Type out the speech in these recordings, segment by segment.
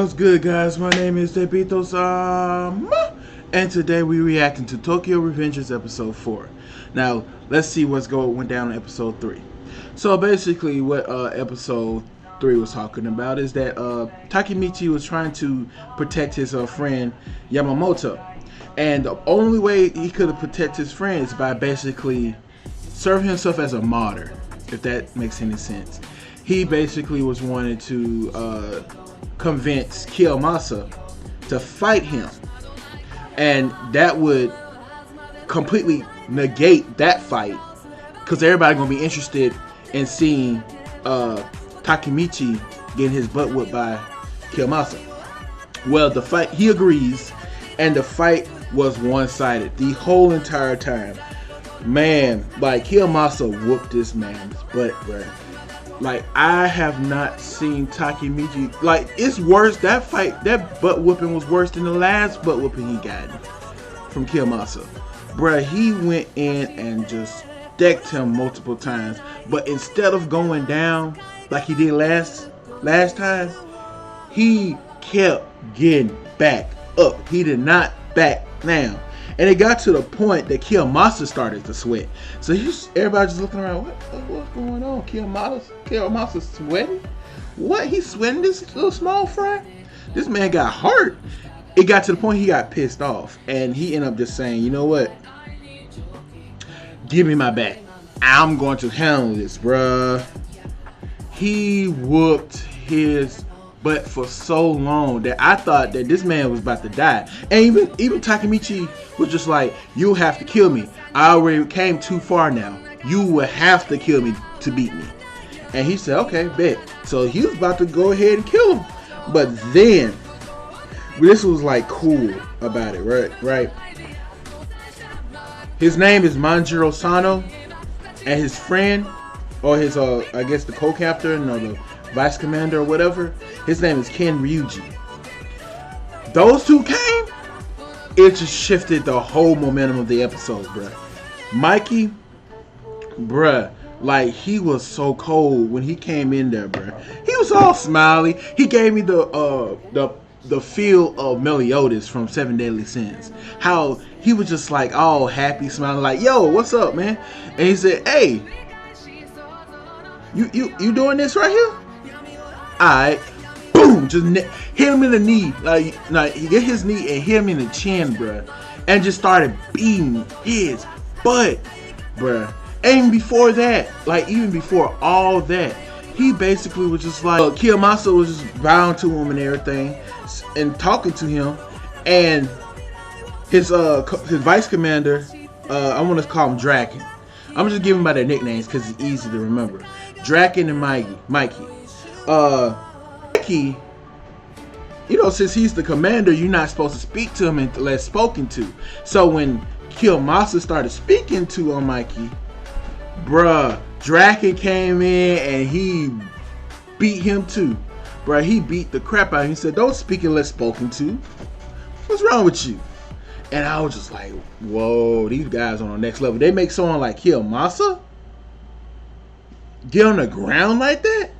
What's good, guys? My name is Debitos, and today we're reacting to Tokyo Revengers episode 4. Now, let's see went down in episode 3. So basically, what episode 3 was talking about is that Takemichi was trying to protect his friend Yamamoto, and the only way he could protect his friend is by basically serving himself as a martyr, if that makes any sense. He basically was wanting to convince Kiyomasa to fight him, and that would completely negate that fight because everybody gonna be interested in seeing Takemichi getting his butt whipped by Kiyomasa. Well, the fight, he agrees, and the fight was one-sided the whole entire time. Man, like, Kiyomasa whooped this man's butt, bro. Like, I have not seen Takemichi, like, it's worse. That fight, that butt whooping was worse than the last butt whooping he got from Kiyomasa. Bruh, he went in and just decked him multiple times. But instead of going down like he did last time, he kept getting back up. He did not back down. And it got to the point that Kiyomasa started to sweat. So everybody just looking around, what's going on? Kiyomasa sweating? What? He's sweating, this little small fry? This man got hurt. It got to the point he got pissed off. And he ended up just saying, you know what? Give me my back. I'm going to handle this, bruh. He whooped his butt for so long that I thought that this man was about to die. And even Takemichi was just like, you have to kill me. I already came too far now. You will have to kill me to beat me. And he said, okay, bet. So he was about to go ahead and kill him. But then, this was like cool about it, right? His name is Manjiro Sano, and his friend, or his, I guess the co-captain or the vice commander or whatever, his name is Ken Ryuji. Those two came, it just shifted the whole momentum of the episode, bruh. Mikey, bruh, like, he was so cold when he came in there, bruh. He was all smiley. He gave me the feel of Meliodas from Seven Deadly Sins. How he was just like all happy, smiling, like, yo, what's up, man? And he said, hey, you doing this right here? Alright, boom, just hit him in the knee, like he get his knee and hit him in the chin, bruh, and just started beating his butt, bruh. And before that, like, even before all that, he basically was just like, Kiyomasa was just bowing to him and everything, and talking to him, and his vice commander, I want to call him Draken. I'm just giving him by their nicknames because it's easy to remember. Draken and Mikey. Mikey, you know, since he's the commander, you're not supposed to speak to him unless spoken to. So when Kiyomasa started speaking to Mikey, bruh, Draken came in and he beat him too. Bruh, he beat the crap out of him. He said, don't speak unless spoken to. What's wrong with you? And I was just like, whoa, these guys on the next level. They make someone like Kiyomasa get on the ground like that?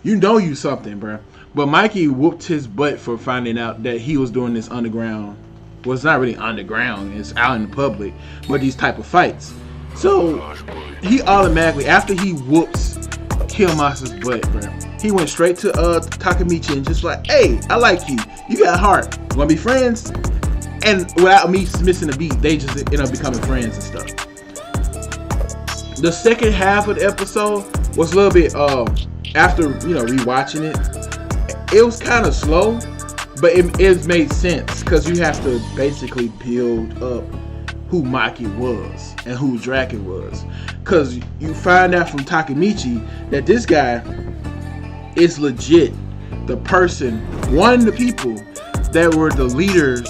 You know you something, bruh. But Mikey whooped his butt for finding out that he was doing this underground. Well, it's not really underground. It's out in the public. But these type of fights. So, he automatically, after he whoops Kiyomasa's butt, bruh, he went straight to Takemichi and just like, hey, I like you. You got heart. Wanna be friends? And without me missing a beat, they just end up becoming friends and stuff. The second half of the episode was a little bit, after, you know, rewatching it was kind of slow, but it made sense because you have to basically build up who Mikey was and who Draken was, because you find out from Takemichi that this guy is legit the person, one of the people that were the leaders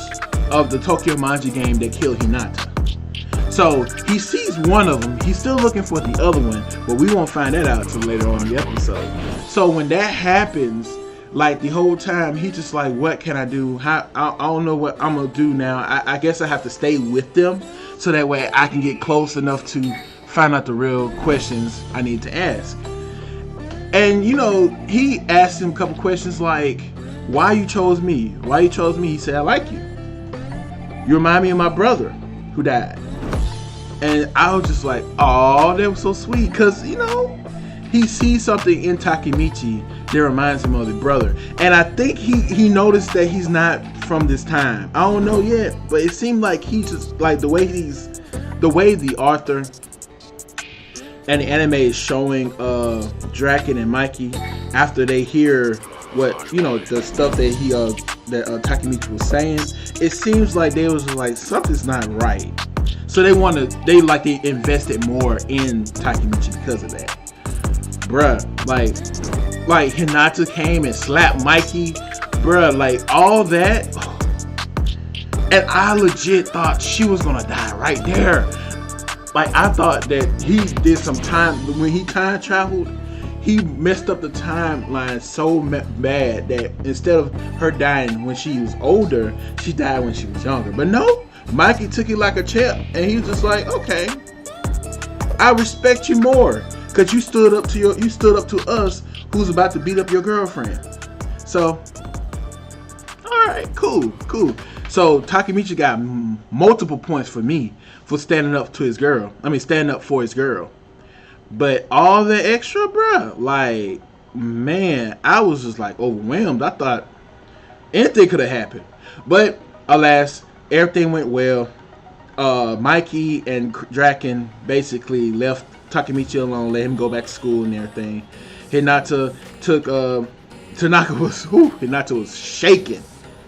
of the Tokyo Manji game that killed Hinata. So he sees one of them. He's still looking for the other one, but we won't find that out until later on in the episode. So when that happens, like, the whole time he just like, what can I do? I don't know what I'm gonna do now. I guess I have to stay with them so that way I can get close enough to find out the real questions I need to ask. And you know, he asked him a couple questions like, why you chose me? Why you chose me? He said, I like you. You remind me of my brother who died. And I was just like, oh, that was so sweet. Because, you know, he sees something in Takemichi that reminds him of the brother. And I think he noticed that he's not from this time. I don't know yet, but it seemed like he just, like the way the author and the anime is showing Draken and Mikey after they hear what, you know, the stuff that Takemichi was saying. It seems like they was like, something's not right. So they invested more in Takemichi because of that. Bruh, like Hinata came and slapped Mikey, bruh, like all that. And I legit thought she was gonna die right there. Like, I thought that he did some time, when he time traveled, he messed up the timeline so bad that instead of her dying when she was older, she died when she was younger. But no, Mikey took it like a champ, and he was just like, okay, I respect you more, cause you stood up to us who's about to beat up your girlfriend. So, all right, cool. So Takemichi got multiple points for me for standing up to his girl. I mean, standing up for his girl. But all the extra, bruh, like, man, I was just like overwhelmed. I thought anything could have happened, but alas, everything went well. Mikey and Draken basically left Takemichi alone, let him go back to school and everything. Hinata was shaking.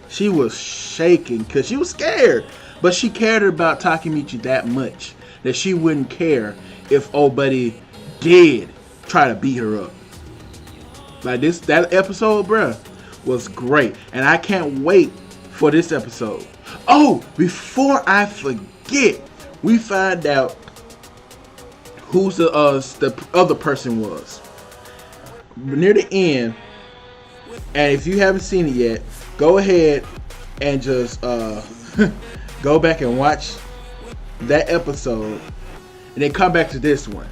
She was shaking because she was scared, but she cared about Takemichi that much that she wouldn't care if old buddy did try to beat her up. Like that episode, bruh, was great, and I can't wait for this episode. Oh, before I forget, we find out who's the other person was near the end. And if you haven't seen it yet, go ahead and just go back and watch that episode, and then come back to this one.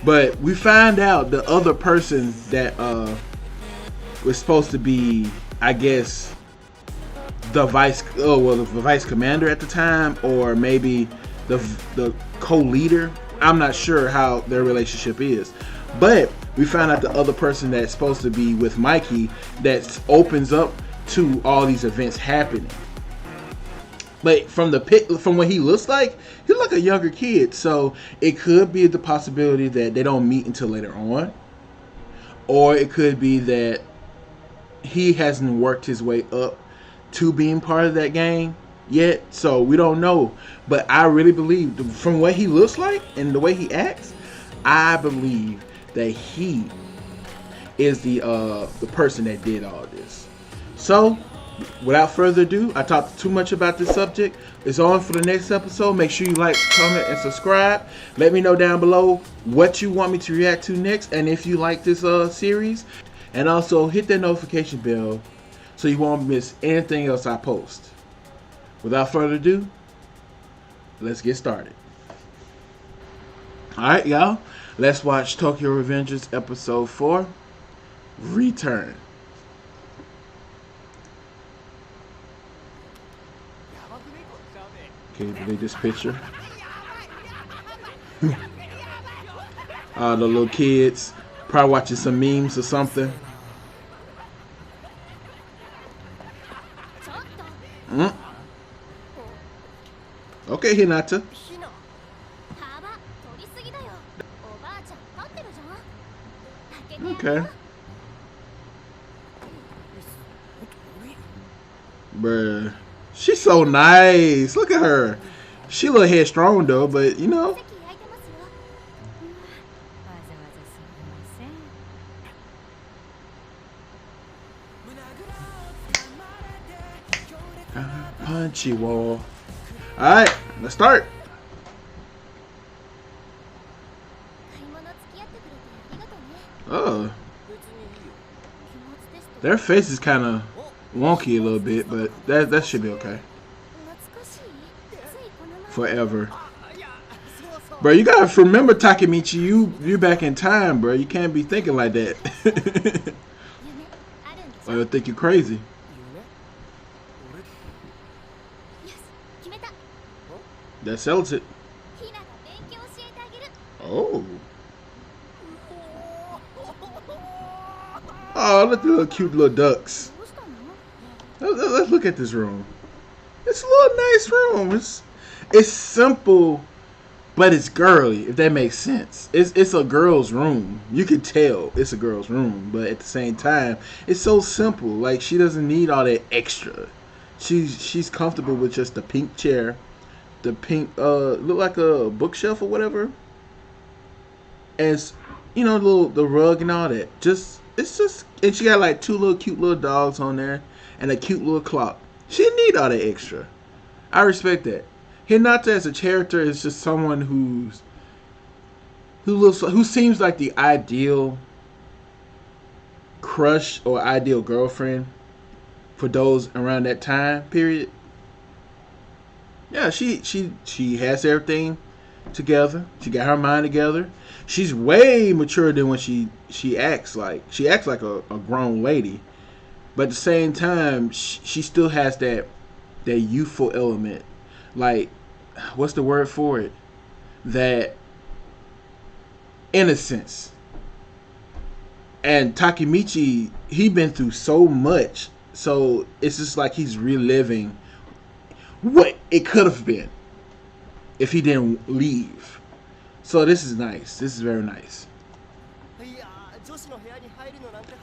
But we find out the other person that was supposed to be, I guess, the vice commander at the time, or maybe the co-leader. I'm not sure how their relationship is, but we found out the other person that's supposed to be with Mikey that opens up to all these events happening. But from what he looks like a younger kid, so it could be the possibility that they don't meet until later on, or it could be that he hasn't worked his way up to being part of that gang yet, so we don't know. But I really believe, from what he looks like and the way he acts, I believe that he is the person that did all this. So without further ado, I talked too much about this subject. It's on for the next episode. Make sure you like, comment, and subscribe. Let me know down below what you want me to react to next, and if you like this series. And also hit that notification bell so you won't miss anything else I post. Without further ado, let's get started. Alright, y'all. Let's watch Tokyo Revengers episode 4, Return. Can you believe this picture? The little kids probably watching some memes or something. Okay, Hinata. Okay. Bruh. She's so nice. Look at her. She a little headstrong though, but you know. Punchy wall. Alright, let's start. Oh. Their face is kind of wonky a little bit, but that should be okay. Forever. Bro, you gotta remember, Takemichi, you back in time, bro. You can't be thinking like that. Well, I think you're crazy. That sells it. Oh. Oh, look at the little cute little ducks. Let's look at this room. It's a little nice room. It's simple, but it's girly, if that makes sense. It's a girl's room. You can tell it's a girl's room, but at the same time, it's so simple. Like, she doesn't need all that extra. She's comfortable with just the pink chair, the pink look like a bookshelf or whatever, and the rug and all that. And she got like 2 little cute little dogs on there and a cute little clock. She didn't need all that extra. I respect that. Hinata as a character is just someone who seems like the ideal crush or ideal girlfriend for those around that time period. Yeah, she has everything together. She got her mind together. She's way mature than when she acts like a grown lady, but at the same time she still has that youthful element. Like, what's the word for it? That innocence. And Takemichi, he been through so much, so it's just like he's reliving what it could have been if he didn't leave. So this is nice. This is very nice.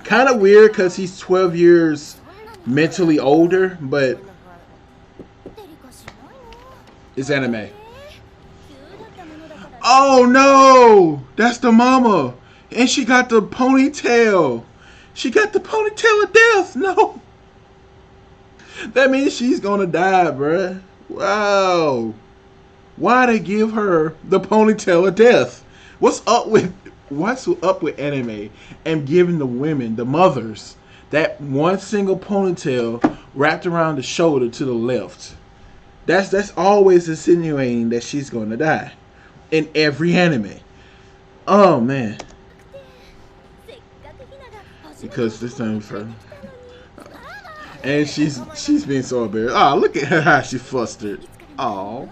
Kind of weird because he's 12 years mentally older, but it's anime. Oh no! That's the mama! And she got the ponytail! She got the ponytail of death! No! That means she's gonna die, bruh. Wow. Why they give her the ponytail of death? What's up with anime and giving the women, the mothers, that one single ponytail wrapped around the shoulder to the left? That's always insinuating that she's gonna die in every anime. Oh man. Because this time for and she's being so embarrassed. Oh, look at her how she flustered. Oh.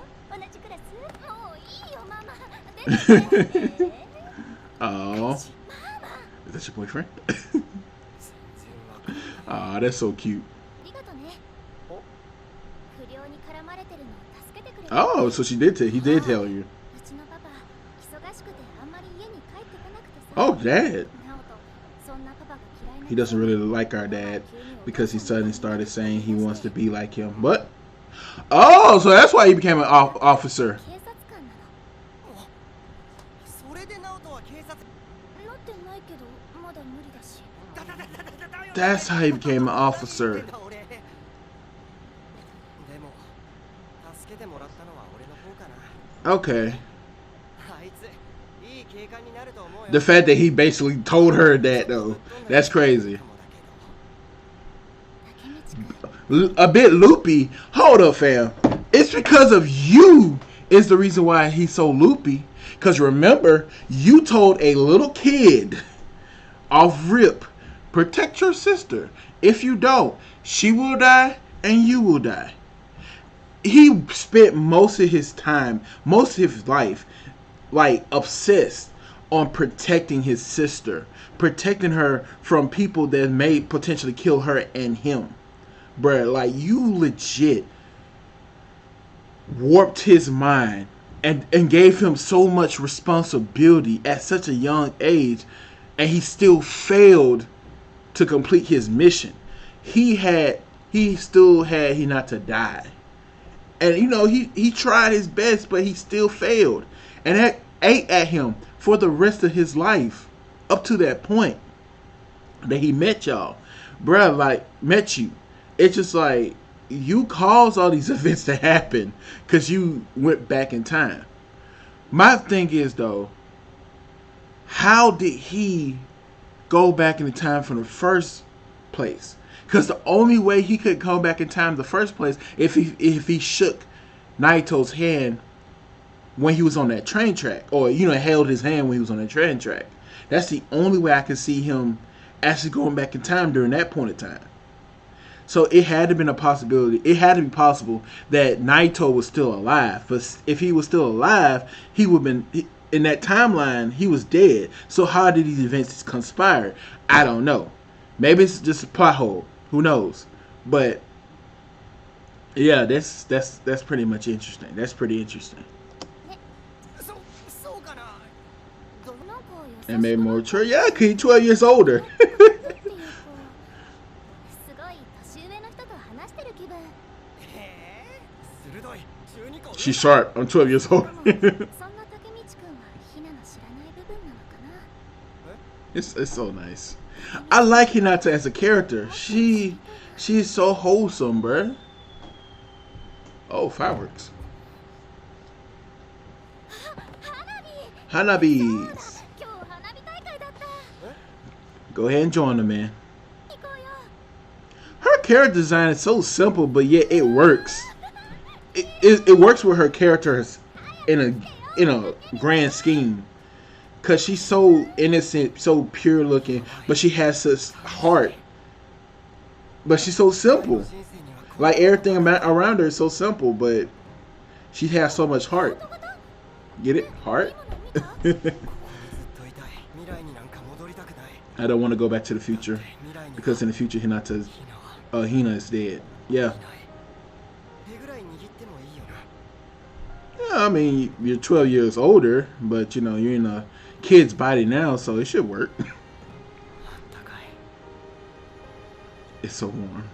Oh. Is that your boyfriend? Oh, that's so cute. Oh, so he did tell you. Oh, Dad. He doesn't really like our dad because he suddenly started saying he wants to be like him. But oh, so that's why he became an officer. That's how he became an officer. Okay. The fact that he basically told her that, though, that's crazy. A bit loopy. Hold up, fam. It's because of you is the reason why he's so loopy. Because remember, you told a little kid off rip, protect your sister. If you don't, she will die and you will die. He spent most of his time, most of his life, like obsessed on protecting his sister, protecting her from people that may potentially kill her and him. Bruh, like, you legit warped his mind and gave him so much responsibility at such a young age, and he still failed to complete his mission. He still had Hinata die. And he tried his best, but he still failed. And that ate at him for the rest of his life. Up to that point that he met y'all. Bruh, like, met you. It's just like, you caused all these events to happen because you went back in time. My thing is, though, how did he go back in time from the first place? Because the only way he could go back in time in the first place if he shook Naito's hand when he was on that train track, or held his hand when he was on that train track. That's the only way I could see him actually going back in time during that point in time. So it had to been a possibility. It had to be possible that Naito was still alive. But if he was still alive, he would have been in that timeline. He was dead. So how did these events conspire? I don't know. Maybe it's just a plot hole. Who knows? But yeah, that's pretty much interesting. That's pretty interesting. And maybe more mature. Yeah, he's 12 years older. She's sharp. I'm 12 years old. It's so nice. I like Hinata as a character. She's so wholesome, bruh. Oh, fireworks. Hanabis. Go ahead and join them, man. Her character design is so simple, but yet it works. It works with her characters in a grand scheme, cause she's so innocent, so pure looking, but she has such heart. But she's so simple. Like everything around her is so simple, but she has so much heart. Get it? Heart? I don't want to go back to the future, because in the future Hina is dead. Yeah. Yeah, I mean, you're 12 years older, but you know, you're in a kid's body now, so it should work. It's so warm.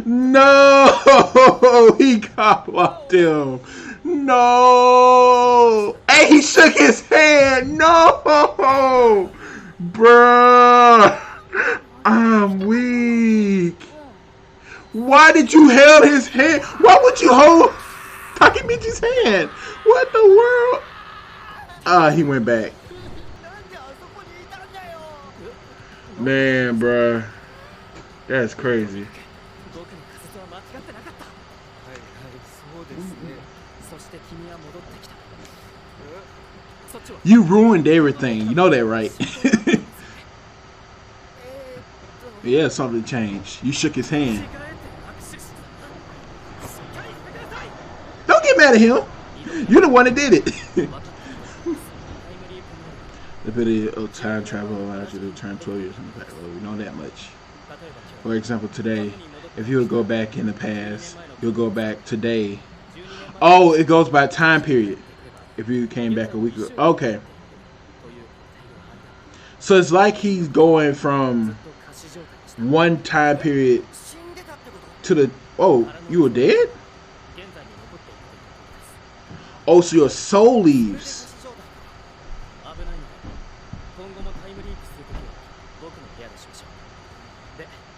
No! He caught him. No! Hey, he shook his hand. No! Bruh. I'm weak. Why did you hold his hand? Why would you hold Takemichi's hand? What the world? Ah, he went back. Man, bruh. That's crazy. You ruined everything. You know that, right? Yeah, something changed. You shook his hand. Don't get mad at him. You're the one that did it. The ability of time travel allows you to return 12 years in the past. Well, we know that much. For example, today, if you would go back in the past, you'll go back today. Oh, it goes by time period. If you came back a week ago. Okay. So it's like he's going from one time period to the... Oh, you were dead? Oh, so your soul leaves.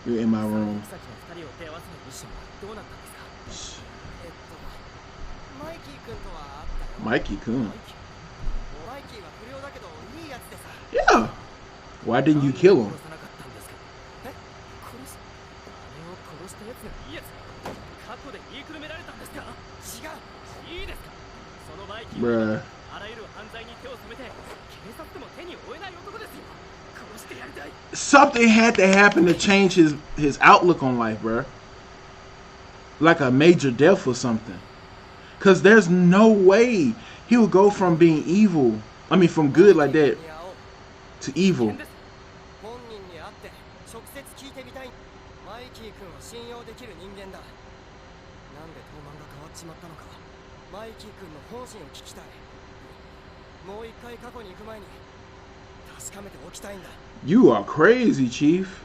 You're in my room. Mikey-kun. Yeah. Why didn't you kill him? Bruh. Something had to happen to change his outlook on life, bruh. Like a major death or something. Because there's no way he would go from being evil, I mean from good like that, to evil. You are crazy, Chief.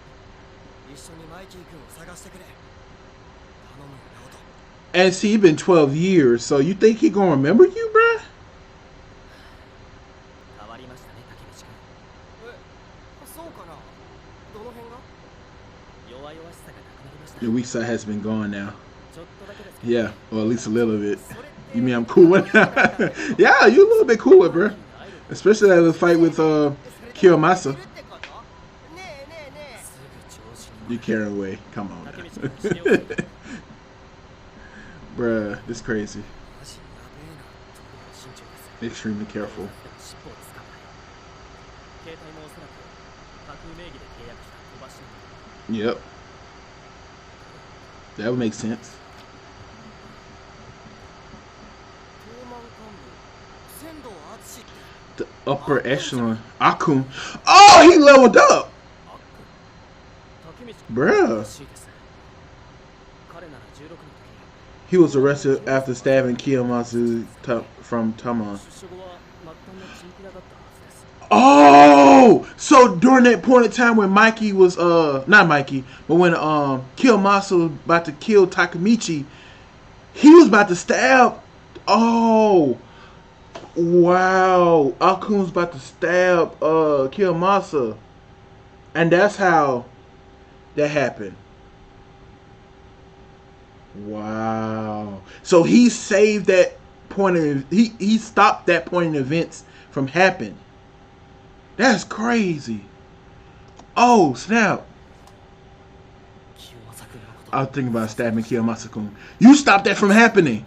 And see, it's been 12 years, so you think he gonna remember you, bruh? Your weak side has been gone now. Yeah, or at least a little bit. You mean I'm cooler now? Yeah, you a little bit cooler, bruh. Especially at the fight with Kiyomasa. You carry away. Come on. Bruh, this crazy. Extremely careful. Yep. That would make sense. The upper echelon. Akun. Oh, he leveled up. Bruh. He was arrested after stabbing Kiyomazu from Tama. Oh, so during that point in time when Mikey was not Mikey, but when Kiyomazu was about to kill Takemichi, he was about to stab. Oh, wow! Akun's about to stab Kiyomazu, and that's how that happened. Wow! So he saved that point of he stopped that point in events from happening. That's crazy. Oh, snap. I was thinking about stabbing Kiyomazu-kun. You stopped that from happening.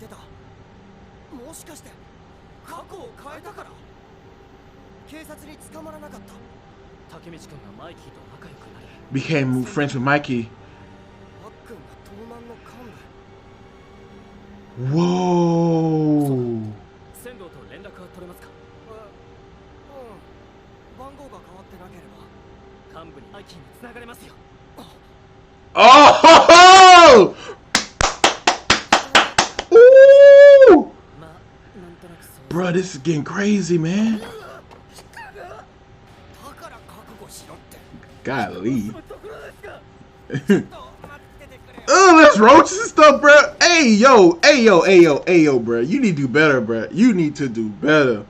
Became friends with Mikey. Whoa. Oh! Ooh! Bro, this is getting crazy, man. Golly. Oh, that's roaches and stuff, bro. Hey, yo, bro. You need to do better, bro. You need to do better.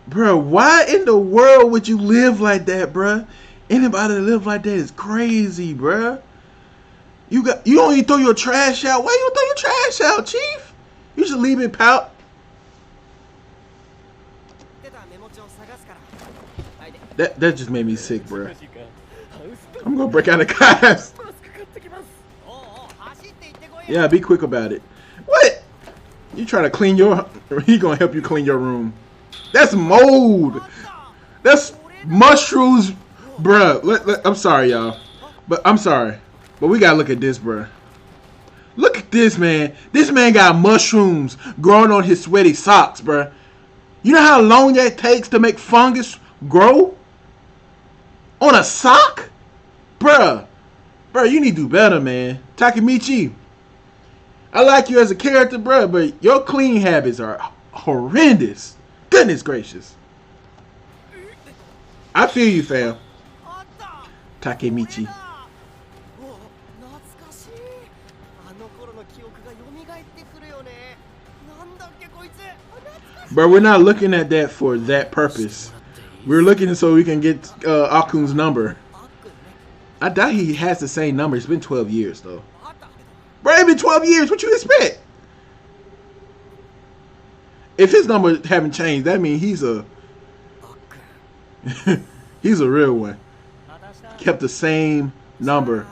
Bro, why in the world would you live like that, bro? Anybody that live like that is crazy, bro. You don't even throw your trash out. Why you throw your trash out, Chief? You should leave it out. That just made me sick, bro. I'm gonna break out of class. Yeah, be quick about it. What? You trying to clean your? He gonna help you clean your room. That's mold. That's mushrooms, bruh. I'm sorry, y'all, but I'm sorry, but we gotta look at this, bruh. Look at this, man. This man got mushrooms growing on his sweaty socks, bruh. You know how long that takes to make fungus grow on a sock, bruh? Bruh, you need to do better, man. Takemichi, I like you as a character, bruh, but your cleaning habits are horrendous. Goodness gracious. I feel you, fam. Takemichi. But we're not looking at that for that purpose. We're looking so we can get Akun's number. I doubt he has the same number. It's been 12 years, though. Bro, it's been 12 years. What you expect? If his number haven't changed, that means he's a he's a real one. Kept the same number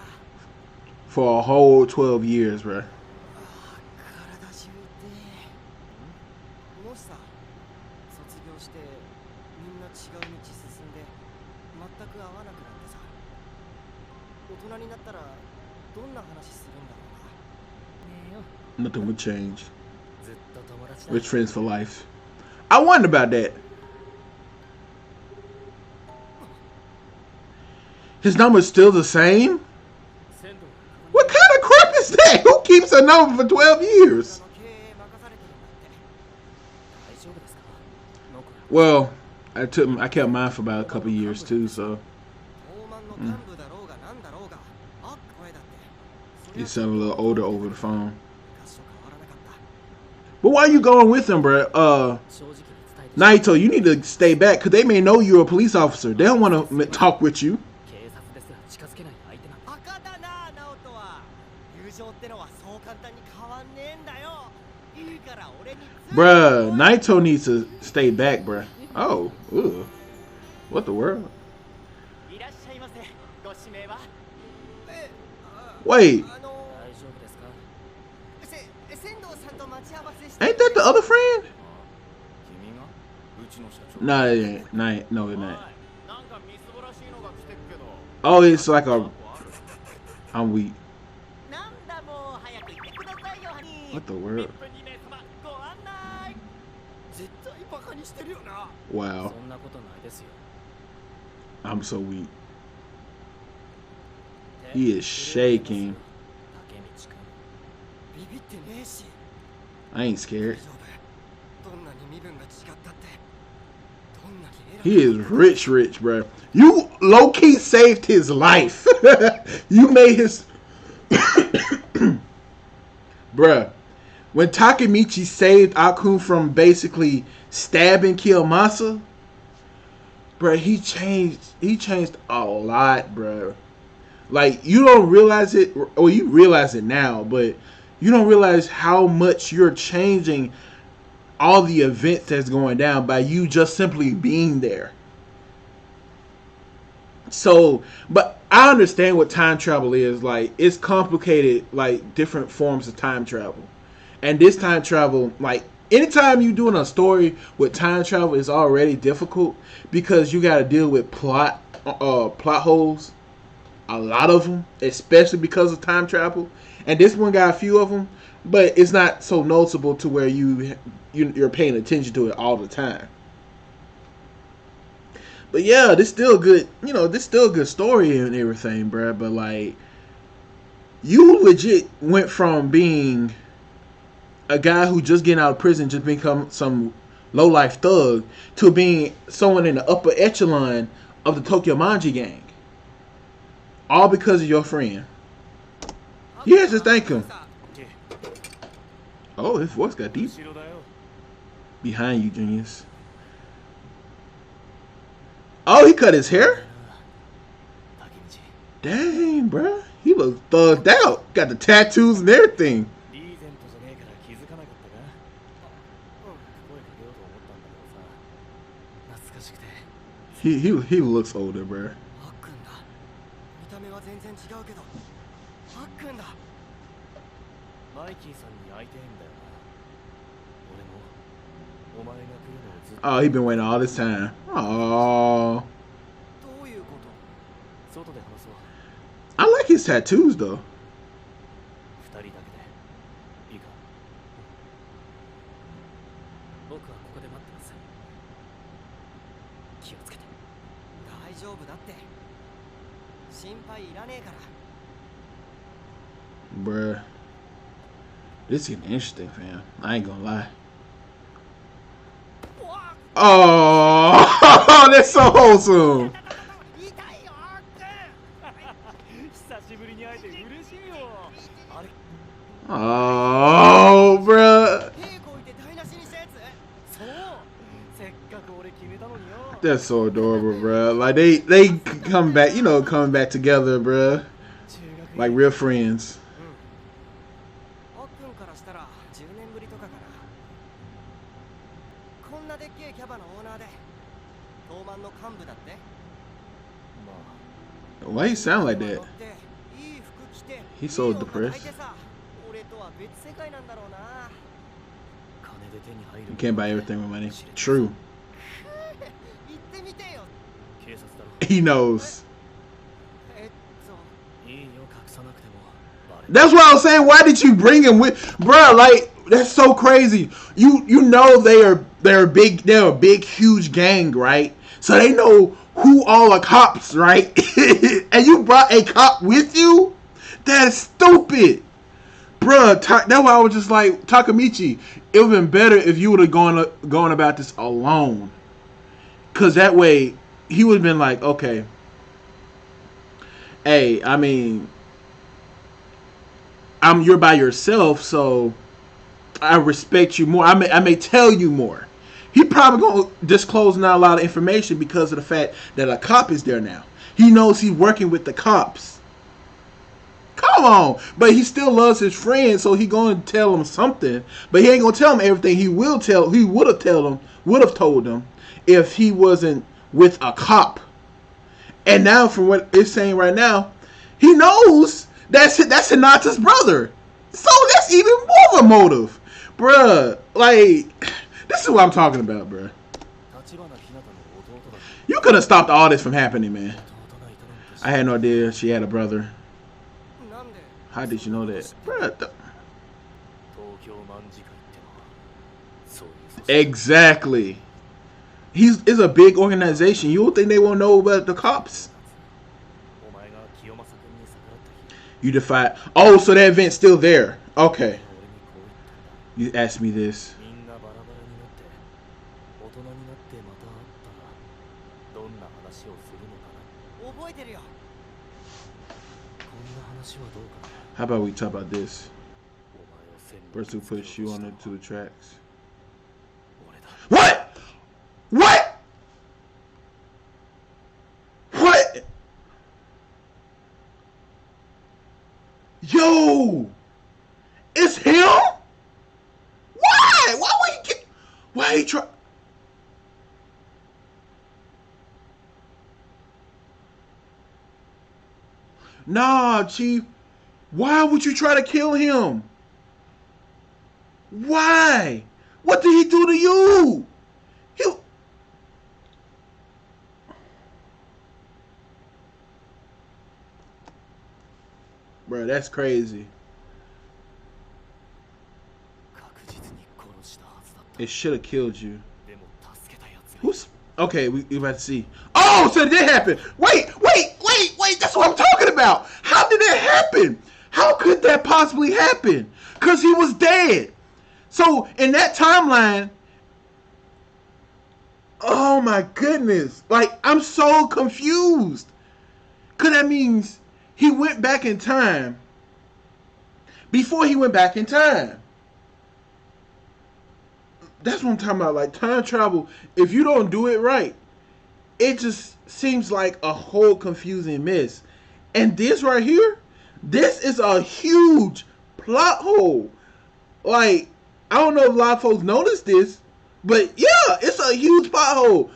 for a whole 12 years, bro. Nothing would change. We're friends for life. I wonder about that. His number's still the same? What kind of crap is that? Who keeps a number for 12 years? Well, I kept mine for about a couple years too, so. You sound a little older over the phone. But why are you going with them, bro? Naito, you need to stay back because they may know you're a police officer. They don't want to talk with you. Bruh, Naito needs to stay back, bruh. Oh, ugh. What the world? Wait. Ain't that the other friend? No, it ain't. No, it ain't. Oh, it's like a. I'm weak. What the world? Wow. I'm so weak. He is shaking. I ain't scared. He is rich, bro. You low-key saved his life. You made his... Bruh. When Takemichi saved Akun from basically stabbing Kiyomasa, bruh, he changed a lot, bruh. Like, you don't realize it, or you realize it now, but you don't realize how much you're changing all the events that's going down by you just simply being there. So, but I understand what time travel is. Like, it's complicated, like, different forms of time travel. And this time travel, like, anytime you're doing a story with time travel is already difficult because you got to deal with plot holes. A lot of them, especially because of time travel. And this one got a few of them, but it's not so noticeable to where you're paying attention to it all the time. But yeah, this still good. You know, this still a good story and everything, bruh. But like, you legit went from being a guy who just getting out of prison, just become some low life thug, to being someone in the upper echelon of the Tokyo Manji gang. All because of your friend. You have to thank him. Oh, his voice got deep. Behind you, genius. Oh, he cut his hair? Dang, bruh. He looks thugged out. Got the tattoos and everything. He looks older, bruh. Oh, he been waiting all this time. Oh, I like his tattoos though. Bruh, this is getting interesting, fam. I ain't gonna lie. Oh, that's so wholesome. Oh, bruh. That's so adorable, bruh. Like, they come back, you know, coming back together, bruh. Like real friends. Why he sound like that? He's so depressed. You can't buy everything with money. True. He knows. That's what I was saying. Why did you bring him with, bruh? Like, that's so crazy. You know they're a big huge gang, right? So they know who all are cops, right? And you brought a cop with you? That's stupid, bruh. That's why I was just like, Takemichi, it would have been better if you would have gone about this alone, cause that way he would have been like, okay, hey, I mean, you're by yourself, so I respect you more. I may tell you more. He probably gonna disclose not a lot of information because of the fact that a cop is there now. He knows he's working with the cops. Come on, but he still loves his friend, so he gonna tell him something. But he ain't gonna tell him everything. He would have told him if he wasn't with a cop. And now, from what it's saying right now, he knows that's Hinata's brother. So that's even more of a motive, bruh. Like, this is what I'm talking about, bruh. You could have stopped all this from happening, man. I had no idea she had a brother. How did you know that? Bruh, exactly. It's a big organization. You don't think they won't know about the cops? You defied. Oh, so that event's still there. Okay. You asked me this. How about we talk about this? Person who puts you onto the tracks. What? What? What? Yo! It's him? Why? Why would he get... Why he try... Nah, Chief. Why would you try to kill him? Why? What did he do to you? Bro, that's crazy. It should have killed you. Who's... Okay, we about to see. Oh, so it did happen. Wait. That's what I'm talking about. How did that happen? How could that possibly happen? Because he was dead. So, in that timeline... Oh, my goodness. Like, I'm so confused. Because that means he went back in time before he went back in time. That's what I'm talking about. Like, time travel, if you don't do it right, it just seems like a whole confusing mess. And this right here, this is a huge plot hole. Like, I don't know if a lot of folks noticed this, but yeah, it's a huge plot hole.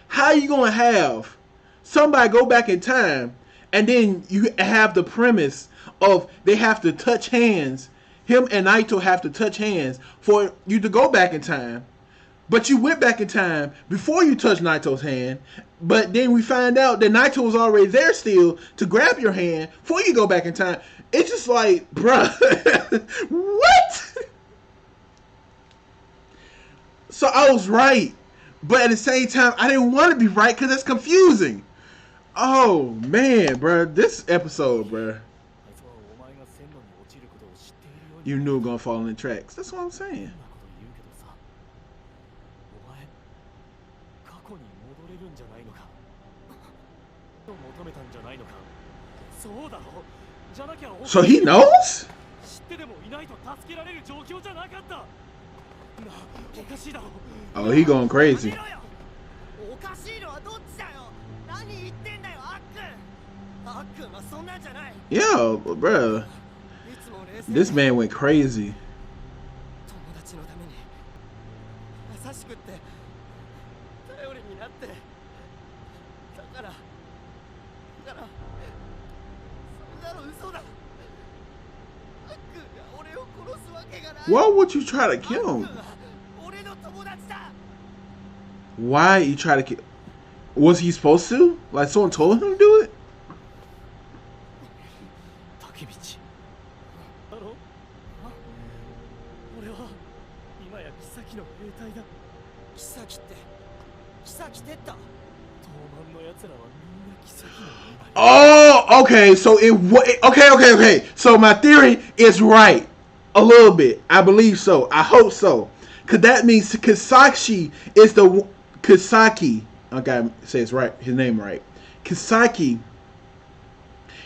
How you gonna have somebody go back in time and then you have the premise of they have to touch hands? Him and Naito have to touch hands for you to go back in time. But you went back in time before you touched Naito's hand. But then we find out that Naito was already there still to grab your hand before you go back in time. It's just like, bruh. What? So I was right. But at the same time, I didn't want to be right because it's confusing. Oh, man, bruh. This episode, bruh. You knew it was going to fall in the tracks. That's what I'm saying. So he knows? Oh, he going crazy. Yo, bro. This man went crazy. Why would you try to kill him? Why you try to kill? Was he supposed to? Like someone told him to do it? Oh, okay. So okay. So my theory is right. A little bit. I believe so. I hope so. Cause that means Kisaki is the Kisaki. I gotta say it's right. His name right. Kisaki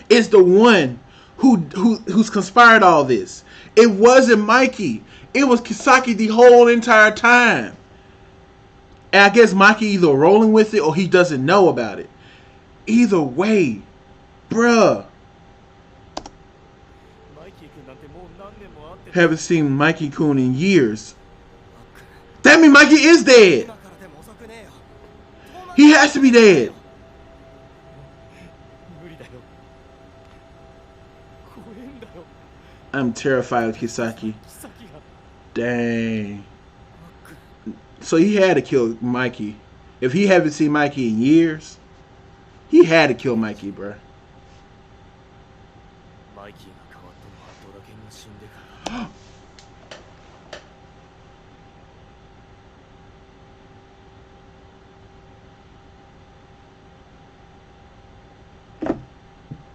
is the one who's conspired all this. It wasn't Mikey. It was Kisaki the whole entire time. And I guess Mikey either rolling with it or he doesn't know about it. Either way, bruh. Haven't seen Mikey-kun in years. That means Mikey is dead. He has to be dead. I'm terrified of Kisaki. Dang. So he had to kill Mikey. If he haven't seen Mikey in years, he had to kill Mikey, bro.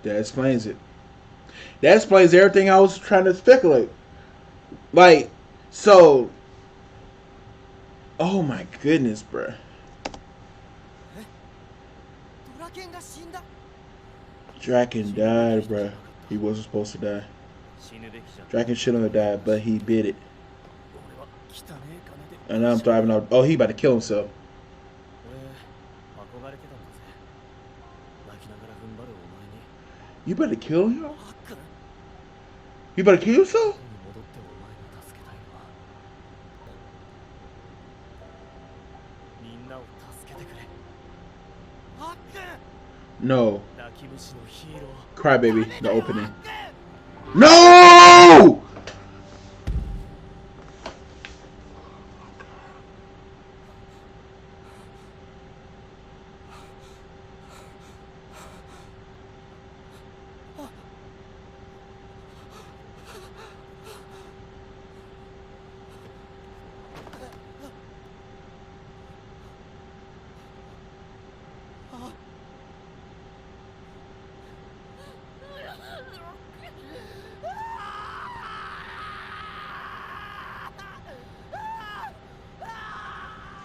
That explains it. That explains everything I was trying to speculate. Like, so... Oh my goodness, bro. Draken died, bro. He wasn't supposed to die. Draken shouldn't have died, but he bit it. And now I'm thriving out. Oh, he about to kill himself. You better kill him? You better kill yourself? No. Crybaby, the opening. No!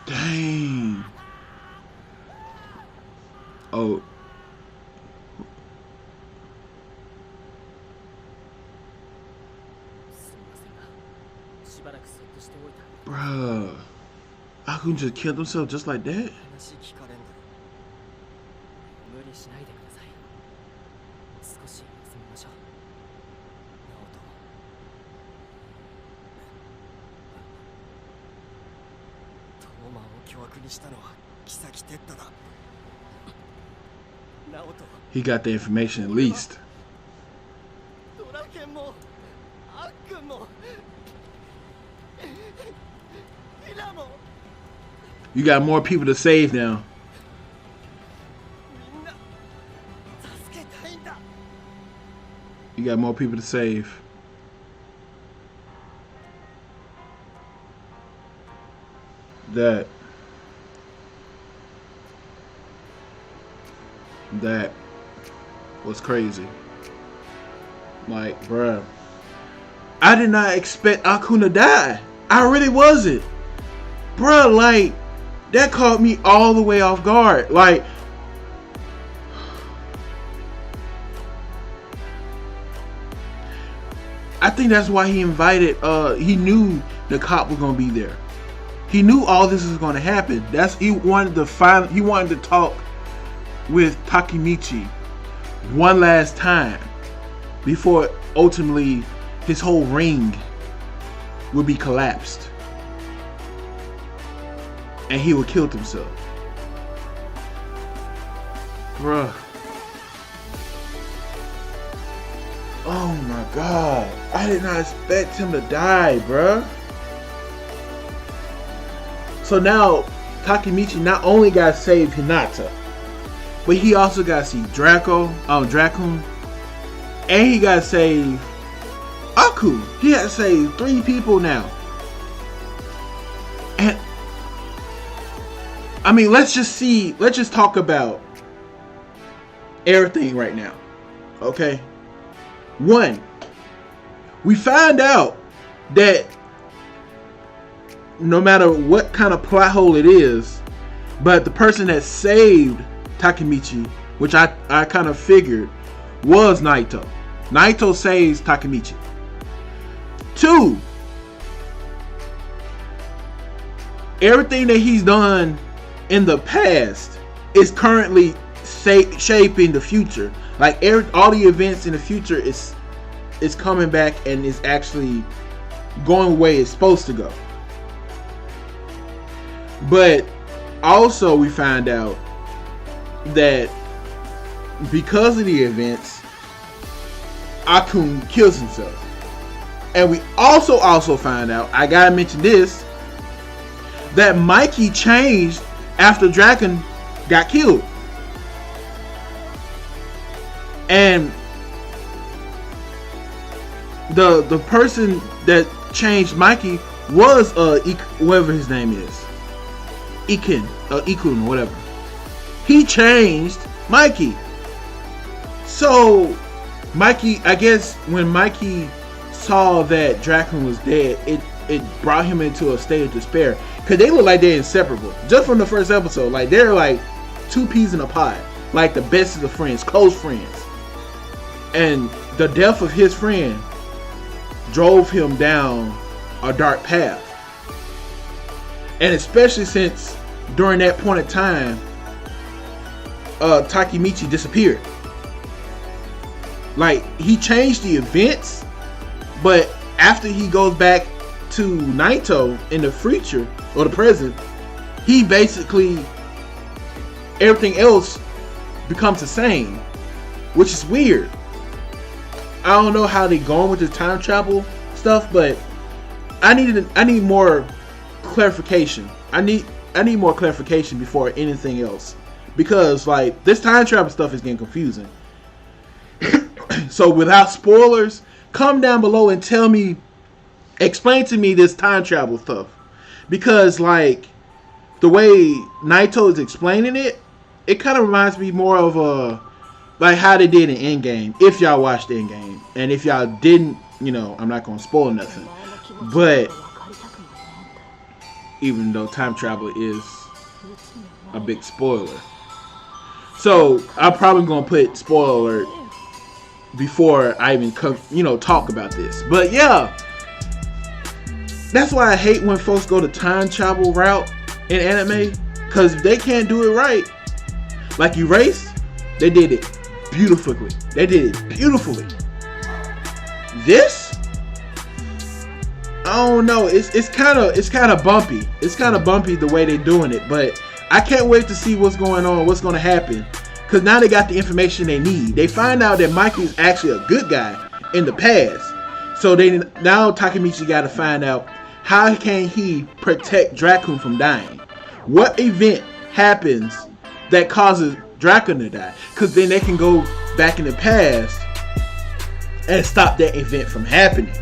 Dang. Oh. Bruh. Akun just killed himself just like that? He got the information at least. You got more people to save now. You got more people to save. That was crazy. Like, bruh, I did not expect Akun to die. I really wasn't. Bruh, like, that caught me all the way off guard. Like, I think that's why he invited, he knew the cop was gonna be there. He knew all this was gonna happen. He wanted to talk with Takemichi one last time before ultimately his whole ring would be collapsed and he would kill himself. Bruh. Oh my god. I did not expect him to die, bruh. So now Takemichi not only got to save Hinata, but he also got to see Dracon, and he got to save Aku. He had to save 3 people now. And I mean, let's just talk about everything right now. Okay? 1, we find out that no matter what kind of plot hole it is, but the person that saved Takemichi, which I kind of figured was Naito. Naito saves Takemichi. 2, everything that he's done in the past is currently shaping the future. Like all the events in the future is coming back and is actually going the way it's supposed to go. But also we find out that because of the events, Akun kills himself. And we also find out, I gotta mention this, that Mikey changed after Draken got killed. And the person that changed Mikey was whatever his name is, Ikun or whatever. He changed Mikey. So Mikey, I guess when Mikey saw that Draken was dead, it brought him into a state of despair, because they look like they're inseparable just from the first episode. Like, they're like two peas in a pod, like the best of friends, close friends. And the death of his friend drove him down a dark path. And especially since during that point in time, Takemichi disappeared. Like, he changed the events, but after he goes back to Naito in the future or the present, he basically, everything else becomes the same, which is weird. I don't know how they going with the time travel stuff, but I need more clarification. I need more clarification before anything else, because like this time travel stuff is getting confusing. So without spoilers, come down below and tell me, explain to me this time travel stuff, because like the way Naito is explaining it, it kind of reminds me more of like how they did in Endgame. If y'all watched Endgame, and if y'all didn't, you know, I'm not gonna spoil nothing. But even though time travel is a big spoiler, so I'm probably gonna put spoiler alert before I even come, you know, talk about this. But yeah, that's why I hate when folks go the time travel route in anime, because they can't do it right. Like Erase, they did it beautifully. They did it beautifully. This, I don't know. It's kind of bumpy. It's kind of bumpy the way they're doing it. But I can't wait to see what's going on, what's going to happen. Because now they got the information they need. They find out that Mikey is actually a good guy in the past. So now Takemichi got to find out, how can he protect Draken from dying? What event happens that causes Draken to die? Because then they can go back in the past and stop that event from happening.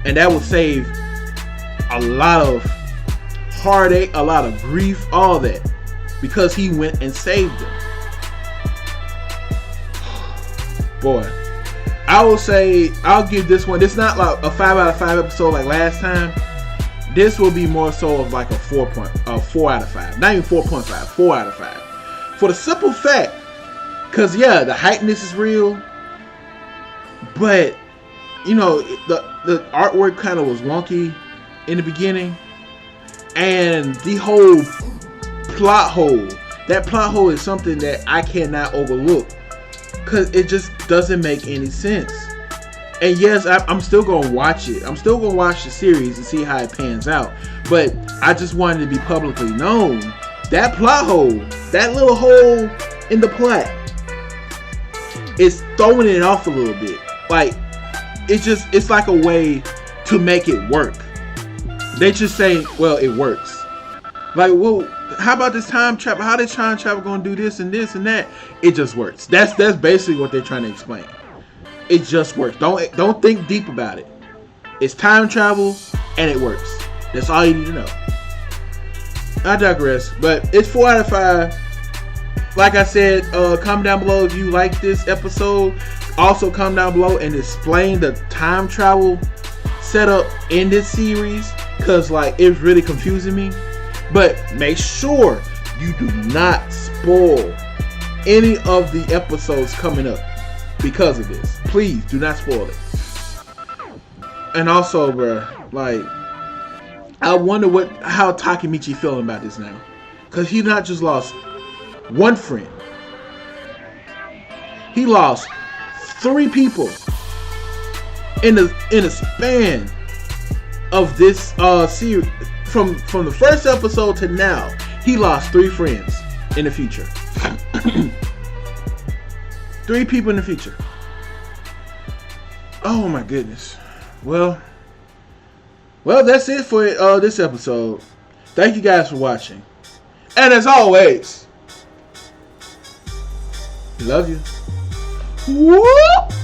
And that will save a lot of heartache, a lot of grief, all that, because he went and saved them. Boy, I will say, I'll give this one, it's not like a 5 out of 5 episode like last time. This will be more so of like a 4 out of 5. Not even 4.5, 4 out of 5. For the simple fact, because yeah, the hypeness is real, but you know, the artwork kind of was wonky in the beginning, and the whole plot hole, that plot hole is something that I cannot overlook, because it just doesn't make any sense. And yes, I'm still going to watch it. I'm still going to watch the series and see how it pans out. But I just wanted to be publicly known, that plot hole, that little hole in the plot, is throwing it off a little bit. Like, it's like a way to make it work. They just say, well, it works. Like, well, how about this time travel? How is time travel going to do this and this and that? It just works. That's basically what they're trying to explain. It just works. Don't think deep about it. It's time travel and it works. That's all you need to know. I digress, but it's 4 out of 5. Like I said, comment down below if you like this episode. Also comment down below and explain the time travel setup in this series, because like it's really confusing me. But make sure you do not spoil any of the episodes coming up because of this. Please do not spoil it. And also, bro, like, I wonder how Takemichi feeling about this now, because he not just lost one friend, he lost 3 people in a span of this series. From the first episode to now, he lost 3 friends in the future. 3 people in the future. Oh my goodness. Well, Well, that's it for this episode. Thank you guys for watching. And as always, love you. Whoop!